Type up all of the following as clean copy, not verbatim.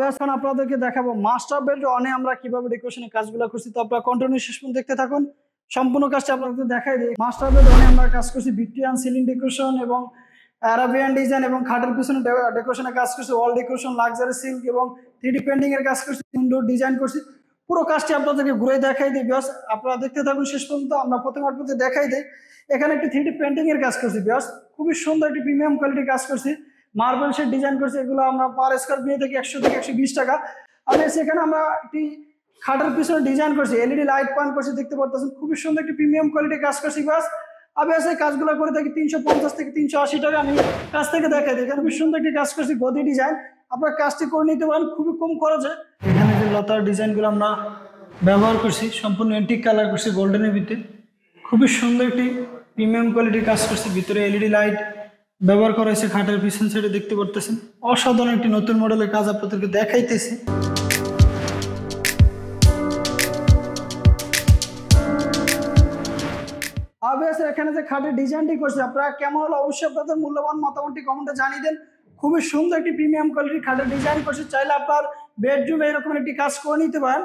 আমি এখন আপনাদেরকে দেখাবো মাস্টার বেডরুমে আমরা কিভাবে ডেকোরেশনের কাজগুলো করছি। তো আপনারা কন্টিনিউ শেষ পর্যন্ত দেখতে থাকুন। সম্পূর্ণ কাজটা আপনাদের দেখাই দিই। মাস্টার বেডরুমে আমরা কাজ করছি ভিক্টোরিয়ান সিলিং ডেকোরেশন এবং আরাবিয়ান ডিজাইন এবং খাটের পিছনে ডেকোরেশনের কাজ করছি, ওয়াল ডেকোরেশন, লাক্সারি সিল্ক এবং 3D পেন্টিং এর কাজ করছি, ইনডোর ডিজাইন করছি। পুরো কাজটি আপনাদেরকে ঘুরে দেখাই দিই। বিকজ আপনারা দেখতে থাকুন শেষ পর্যন্ত। আমরা প্রথমে আপনাদের দেখাই দিই। এখানে একটি 3D পেন্টিং এর কাজ করছি। বিকজ খুবই সুন্দর একটি প্রিমিয়াম কোয়ালিটির কাজ করছি। মার্বেল শেড ডিজাইন করছি, এগুলো আমরা পার স্কয়ার নিয়ে থাকি 100 থেকে 120 টাকা। আর সেখানে আমরা একটি খাটের পিছনে ডিজাইন করছি, এলইডি লাইট পয়েন্ট করছি, দেখতে পারতেছেন খুবই সুন্দর একটি প্রিমিয়াম কোয়ালিটির কাজ করছি। বাস আমি আসলে কাজগুলো করে থাকি 350 থেকে 380 টাকা। আমি কাজ থেকে দেখাই দিই। এখানে খুবই সুন্দর একটি কাজ করছি গদি ডিজাইন, আপনার কাজটি করে নিতে পারেন খুবই কম খরচে। এখানে যে লতার ডিজাইনগুলো আমরা ব্যবহার করছি সম্পূর্ণ অ্যান্টিক কালার করছি গোল্ডেনের ভিতরে, খুবই সুন্দর একটি প্রিমিয়াম কোয়ালিটির কাজ করছি। ভিতরে এলইডি লাইট ব্যবহার করা হয়েছে, খাটের পিছন সাইডে দেখতে পারতেছেন অসাধারণ একটি নতুন মডেলের কাজ আপনাদেরকে দেখাইতেছি। এখানে যে খাটের ডিজাইনটি করছে আপনারা কেমন হলো অবশ্যই আপনাদের মূল্যবান মতামতটি কমেন্টে জানিয়ে দেন। খুবই সুন্দর একটি প্রিমিয়াম কোয়ালিটির খাটের ডিজাইন করছে, চাইলে আপনার বেডরুমে এরকম একটি কাজ করে নিতে পারেন।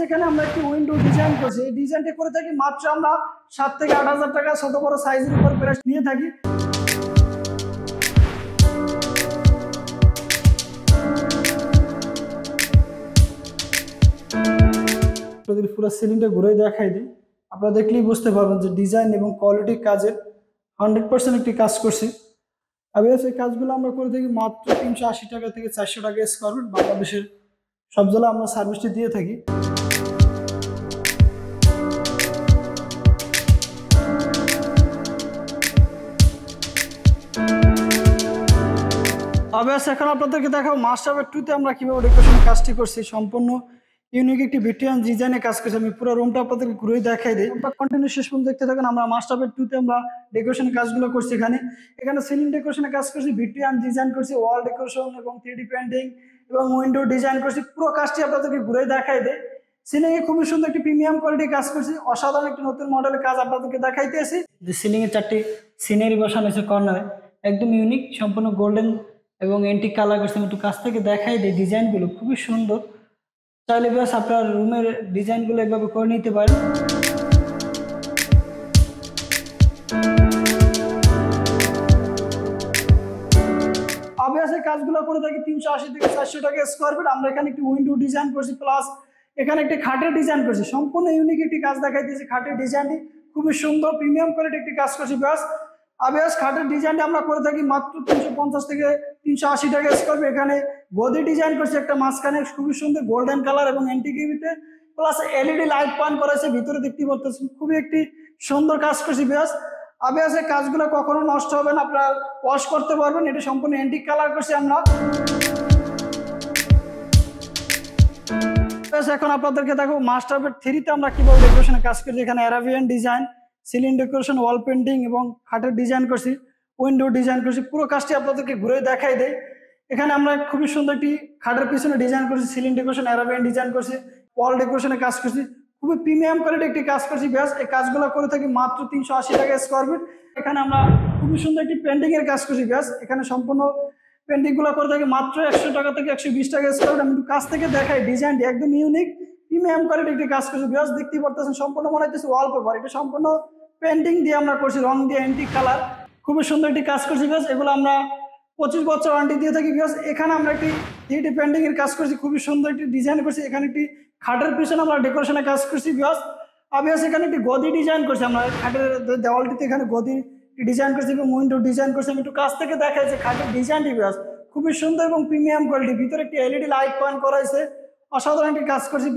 এখানে আমরা একটি উইন্ডো ডিজাইন করছি, এই ডিজাইনটি করে থাকি মাত্র আমরা 7 থেকে 8,000 টাকা, ছোট বড় সাইজের উপর প্রাইস নিয়ে থাকি। পুরো সিলিংটা ঘুরে দেখাই দিই, আপনারা দেখলেই বুঝতে পারবেন যে ডিজাইন এবং কোয়ালিটির কাজের 100% একটি কাজ করছি। এই কাজগুলো আমরা করে থাকি মাত্র 380 টাকা থেকে 400 টাকা স্কয়ার ফিট। বাংলাদেশের সব জেলায় আমরা সার্ভিসটি দিয়ে থাকি। এখন আপনাদেরকে দেখাবো মাস্টার বেড 2 তে আমরা কিভাবে ডেকোরেশন কাজটি করছি। সম্পূর্ণ ইউনিক একটি ভিক্টোরিয়ান ডিজাইনে কাজ করছি। আমি পুরো রুমটা আপনাদেরকে ঘুরে দেখাই দিই, কন্টিনিউ শেষ পর্যন্ত দেখতে থাকেন। আমরা মাস্টার বেড 2 তে আমরা ডেকোরেশনের কাজগুলো করছি। এখানে সিলিং ডেকোরেশনের কাজ করছি, ভিক্টোরিয়ান ডিজাইন করছি, ওয়াল ডেকোরেশন এবং 3D পেন্টিং এবং উইন্ডো ডিজাইন করছি। পুরো কাজটি আপনাদেরকে ঘুরে দেখাই দিই। সিলিং এ খুবই সুন্দর একটি প্রিমিয়াম কোয়ালিটির কাজ করছি, অসাধারণ একটি নতুন মডেলের কাজ আপনাদেরকে দেখাইতেছি। যে সিলিং এ 4টি সিনারি বসানো হয়েছে কর্নারে, একদম ইউনিক, সম্পূর্ণ গোল্ডেন এবং এন্টিক কালার করছি। আমি একটু কাছ থেকে দেখাই দিই, ডিজাইনগুলো খুবই সুন্দর। চাইলে বেশ আপনার রুমের ডিজাইনগুলো এভাবে করে নিতে পারেন। কাজগুলো করে থাকি 380 থেকে 400 টাকা স্কয়ার ফিট। আমরা এখানে একটি উইন্ডো ডিজাইন করছি, প্লাস এখানে একটি খাটের ডিজাইন করছি। সম্পূর্ণ ইউনিক একটি কাজ দেখাইতেছি। খাটের ডিজাইনটি খুবই সুন্দর প্রিমিয়াম কোয়ালিটি একটি কাজ করছি। খাটের ডিজাইনটি আমরা করে থাকি মাত্র 350 থেকে 380 টাকা স্কয়ার ফিট। এখানে গদি ডিজাইন করছে একটা মাঝখানে খুবই সুন্দর গোল্ডেন কালার এবং অ্যান্টিক ভিতরে, প্লাস এলইডি লাইট পয়েন্ট করা আছে ভিতরে, দেখতে পাচ্ছেন খুবই একটি সুন্দর কাজ করছি। কাজগুলো কখনো নষ্ট হবে না, আপনারা ওয়াশ করতে পারবেন। এটা সম্পূর্ণ অ্যান্টিক কালার করছি আমরা। এখন আপনাদেরকে দেখো মাস্টার বেড 3 তে আমরা কিভাবে ডেকোরেশনের কাজ করছি। এখানে Arabian design, ceiling decoration, wall painting এবং খাটের ডিজাইন করছি, উইন্ডো ডিজাইন করছি। পুরো কাজটি আপনাদেরকে ঘুরে দেখাই দেয়। এখানে আমরা খুবই সুন্দর একটি খাটের পিছনে ডিজাইন করছি, সিলিং ডেকোরেশন, আরাবিয়ান ডিজাইন করছি, ওয়াল ডেকোরেশনের কাজ করছি। খুবই প্রিমিয়াম কোয়ালিটি একটি কাজ করছি। এই কাজগুলো করে থাকি মাত্র 380 টাকা স্কয়ার ফিট। এখানে আমরা খুবই সুন্দর একটি পেন্টিং এর কাজ করছি। এখানে সম্পূর্ণ পেন্টিং গুলো করে থাকি মাত্র 100 টাকা থেকে 120 টাকা স্কয়ার ফিট। আমি একটু কাছ থেকে দেখাই, ডিজাইনটি একদম ইউনিক প্রিমিয়াম কোয়ালিটি একটি কাজ করছি। দেখতে পারতেছেন সম্পূর্ণ মনে হচ্ছে ওয়ালপেপার, এটা সম্পূর্ণ পেন্টিং দিয়ে আমরা করছি, রং দিয়ে অ্যান্টিক কালার। খুবই সুন্দর একটি কাজ করছি। এগুলো আমরা 25 বছর ওয়ারেন্টি দিয়ে থাকি। এখানে আমরা একটি 3D পেন্টিং এর কাজ করছি, খুবই সুন্দর একটি ডিজাইন করছি। এখানে একটি খাটের পিছনে আমরা ডেকোরেশনের কাজ করছি। এখানে একটি গদি ডিজাইন করছি, আমরা খাটের দেওয়ালটিতে এখানে গদি ডিজাইন করছি এবং উইন্ডো ডিজাইন করছি। আমি একটু কাছ থেকে দেখাই যে খাটের ডিজাইনটি খুবই সুন্দর এবং প্রিমিয়াম কোয়ালিটি। ভিতরে একটি এলইডি লাইট পয়েন্ট করা হয়েছে, অসাধারণ একটি কাজ করছি।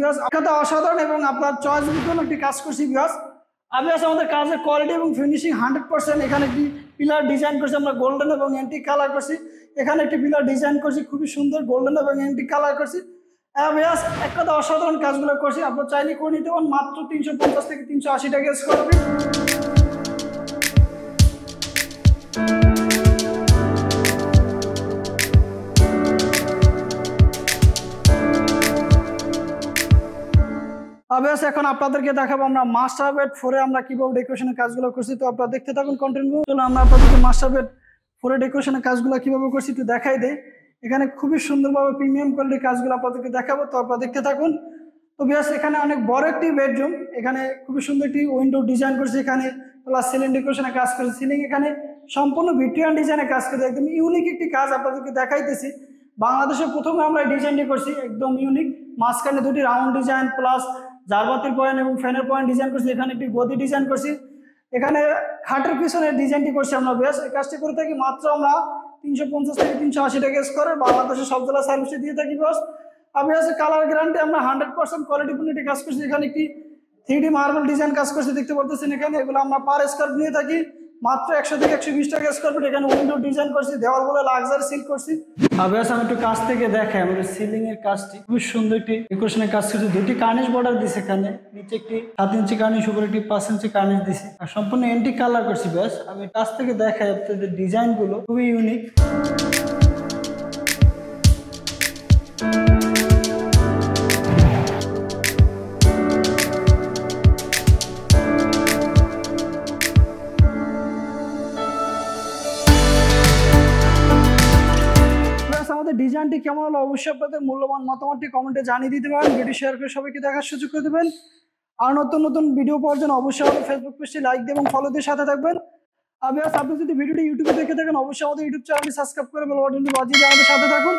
অসাধারণ এবং আপনার চয়েস বিকল্প একটি কাজ করছি। আমাদের কাজের কোয়ালিটি এবং ফিনিশিং 100%। এখানে একটি পিলার ডিজাইন করছি আমরা গোল্ডেন এবং অ্যান্টিক কালার করছি। এখানে একটি পিলার ডিজাইন করছি, খুবই সুন্দর গোল্ডেন এবং অ্যান্টিক কালার করছি। এক কথা অসাধারণ কাজগুলো করছি। আপনার চাইলে করে নিতে পারেন মাত্র 350 থেকে 380 টাকা স্কয়ার ফিট। এখন আপনাদেরকে দেখাবো আমরা মাস্টার বেড 4 এ আমরা কিভাবে ডেকোরেশনের কাজগুলো করছি। তো আপনারা দেখতে থাকুন কন্টিনিউ। চলো আমরা আপনাদেরকে মাস্টার বেড 4 এ ডেকোরেশনের কাজগুলো কিভাবে করছি একটু দেখাই দেই। এখানে খুবই সুন্দরভাবে প্রিমিয়াম কোয়ালিটির কাজগুলো আপনাদেরকে দেখাবো, তো আপনারা দেখতে থাকুন। তো ভিউয়ার্স এখানে অনেক বড় একটি বেডরুম, এখানে খুবই সুন্দর একটি উইন্ডো ডিজাইন করেছে, এখানে প্লাস সিলিং ডেকোরেশনে কাজ করেছে, সিলিং এখানে সম্পূর্ণ ভিক্টোরিয়ান ডিজাইনে কাজ করেছে, একদম ইউনিক একটি কাজ আপনাদেরকে দেখাইতেছি। বাংলাদেশে প্রথমে আমরা এই ডিজাইনটি করছি, একদম ইউনিক। মাঝখানে দুটি রাউন্ড ডিজাইন প্লাস জারবাতির পয়েন্ট এবং ফ্যানের পয়েন্ট ডিজাইন করছি, এখানে একটি গদি ডিজাইন করছি, এখানে খাটের পিছনে ডিজাইনটি করছি আমরা। বেশ এই কাজটি করে থাকি মাত্র আমরা 350 থেকে 380 টাকা স্কোয়ারে, বাংলাদেশের সব জেলা সার্ভিসে দিয়ে থাকি বস। আমি আছে কালার গ্যারান্টি, আমরা 100% কোয়ালিটি পূর্ণ কাজ করছি। এখানে একটি 3D মার্বেল ডিজাইন কাজ করছি দেখতে পারতেছেন, এখানে এগুলো আমরা পার স্কোয়ার নিয়ে থাকি মাত্র 100 থেকে 120 টাকা স্কোয়ার ফিট। এখানে উইন্ডো ডিজাইন করছি, দেওয়ালগুলো লাক্সারি সিল করছি। আমি একটু কাছ থেকে দেখাই আমাদের সিলিং এর কাজটি, খুব সুন্দর একটি ডেকোরেশনের কাজ করছি। দুটি কার্নিশ বর্ডার দিছে, এখানে নিচে একটি 7 ইঞ্চি কার্নিশ, উপরে একটি 5 ইঞ্চি কার্নিশ দিছি, আর সম্পূর্ণ এন্টি কালার করছি। ব্যাস আমি কাছ থেকে দেখাই আপনাদের ডিজাইন গুলো খুবই ইউনিক। আমাদের ডিজাইনটি কেমন হলো অবশ্যই আপনাদের মূল্যবান মতামতটি কমেন্টে জানিয়ে দিতে পারেন, ভিডিও শেয়ার করে সবাইকে দেখার সুযোগ করে দেবেন। আর নতুন নতুন ভিডিও পাওয়ার জন্য অবশ্যই আমাদের ফেসবুক পেজটি লাইক দিয়ে এবং ফলো দিয়ে সাথে থাকবেন। আপনি যদি ভিডিওটি ইউটিউবে দেখে থাকেন অবশ্যই আমাদের ইউটিউব চ্যানেলটি সাবস্ক্রাইব করে বেল বাটনটি বাজিয়ে দিয়ে আমাদের সাথে থাকুন।